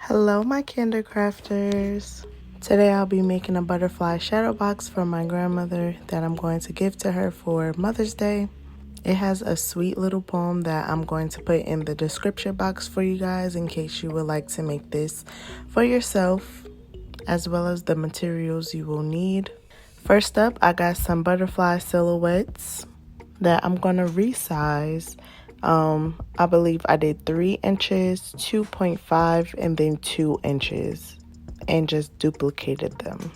Hello, my Kandor crafters. Today I'll be making a butterfly shadow box for my grandmother that I'm going to give to her for Mother's Day. It has a sweet little poem that I'm going to put in the description box for you guys in case you would like to make this for yourself, as well as the materials you will need. First up, I got some butterfly silhouettes that I'm going to resize. I believe I did 3 inches, 2.5, and then 2 inches, and just duplicated them.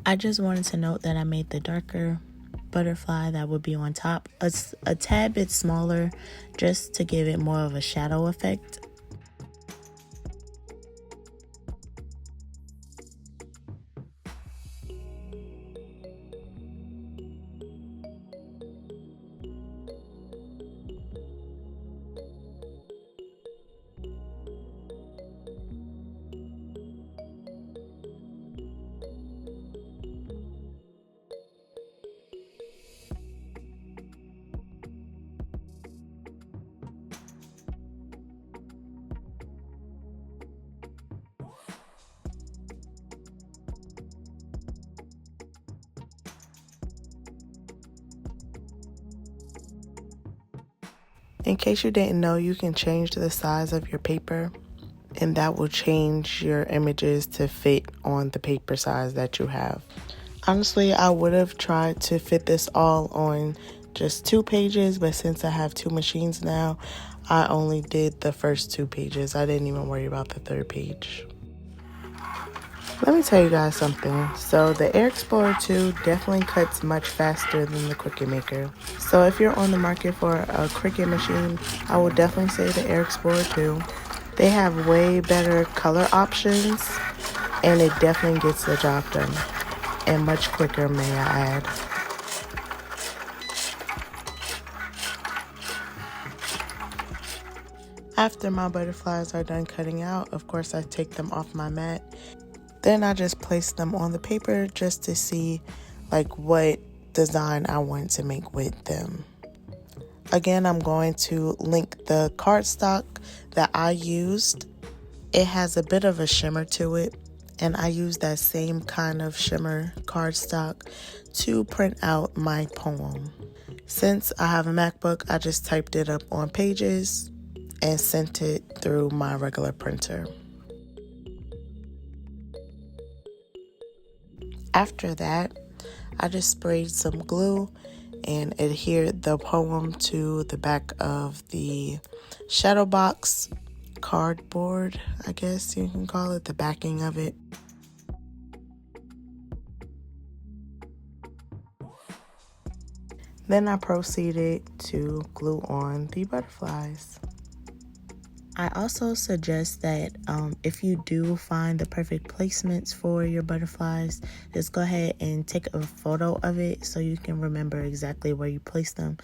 I just wanted to note that I made the darker butterfly that would be on top a tad bit smaller, just to give it more of a shadow effect. In case you didn't know, you can change the size of your paper, and that will change your images to fit on the paper size that you have. Honestly, I would have tried to fit this all on just 2 pages, but since I have 2 machines now, I only did the first 2 pages. I didn't even worry about the 3rd page. Let me tell you guys something. So the Air Explorer 2 definitely cuts much faster than the Cricut Maker. So if you're on the market for a Cricut machine, I would definitely say the Air Explorer 2. They have way better color options, and it definitely gets the job done. And much quicker, may I add. After my butterflies are done cutting out, of course I take them off my mat. Then I just place them on the paper just to see what design I want to make with them. Again, I'm going to link the cardstock that I used. It has a bit of a shimmer to it, and I used that same kind of shimmer cardstock to print out my poem. Since I have a MacBook, I just typed it up on Pages and sent it through my regular printer. After that, I just sprayed some glue and adhered the poem to the back of the Shadowbox cardboard, I guess you can call it, the backing of it. Then I proceeded to glue on the butterflies. I also suggest that if you do find the perfect placements for your butterflies, just go ahead and take a photo of it so you can remember exactly where you place them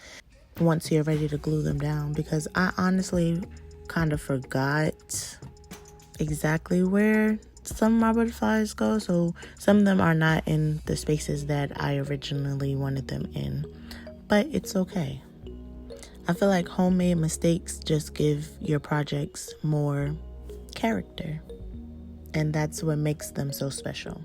once you're ready to glue them down, because I honestly kind of forgot exactly where some of my butterflies go, so some of them are not in the spaces that I originally wanted them in, but it's okay. I feel like homemade mistakes just give your projects more character, and that's what makes them so special.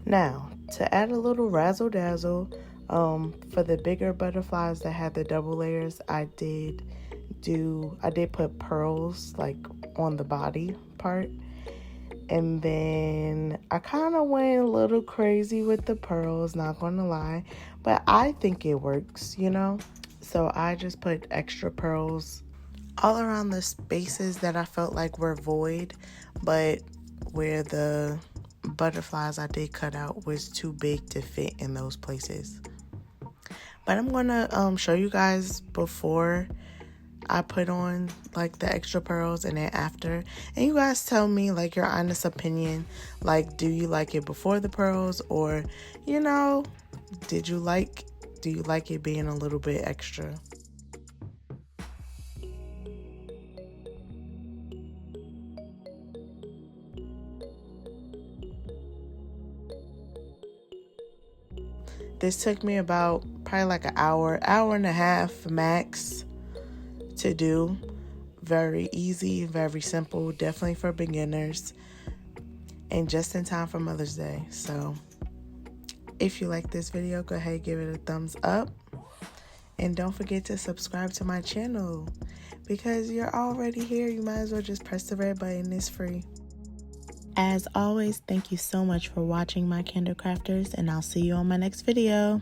Now, to add a little razzle dazzle, for the bigger butterflies that had the double layers, I did put pearls like on the body part. And then I kind of went a little crazy with the pearls, not gonna lie, but I think it works, you know? So I just put extra pearls all around the spaces that I felt like were void, but where the butterflies I did cut out was too big to fit in those places. But I'm gonna show you guys before I put on like the extra pearls and then after, and you guys tell me like your honest opinion, like do you like it before the pearls, or you know, do you like it being a little bit extra? This took me about probably like an hour and a half max to do. Very easy, very simple, definitely for beginners, and just in time for Mother's Day. So if you like this video, go ahead, give it a thumbs up, and don't forget to subscribe to my channel, because you're already here. You might as well just press the red button. It's free. As always, thank you so much for watching, my Kandor crafters, and I'll see you on my next video.